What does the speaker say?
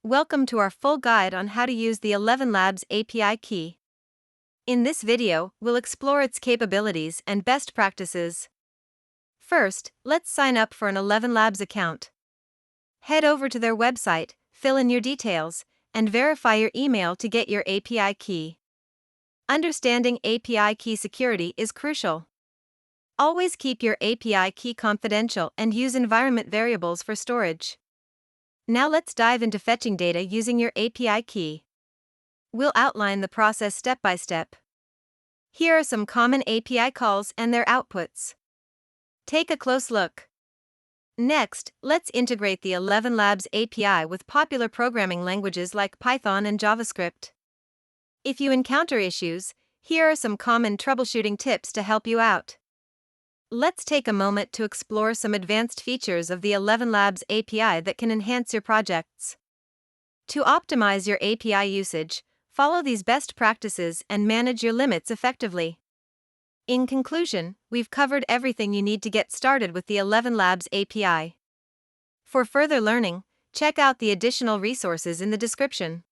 Welcome to our full guide on how to use the Elevenlabs API key. In this video, we'll explore its capabilities and best practices. First, let's sign up for an Elevenlabs account. Head over to their website, fill in your details, and verify your email to get your API key. Understanding API key security is crucial. Always keep your API key confidential and use environment variables for storage. Now let's dive into fetching data using your API key. We'll outline the process step by step. Here are some common API calls and their outputs. Take a close look. Next, let's integrate the Elevenlabs API with popular programming languages like Python and JavaScript. If you encounter issues, here are some common troubleshooting tips to help you out. Let's take a moment to explore some advanced features of the Elevenlabs API that can enhance your projects. To optimize your API usage, follow these best practices and manage your limits effectively. In conclusion, we've covered everything you need to get started with the Elevenlabs API. For further learning, check out the additional resources in the description.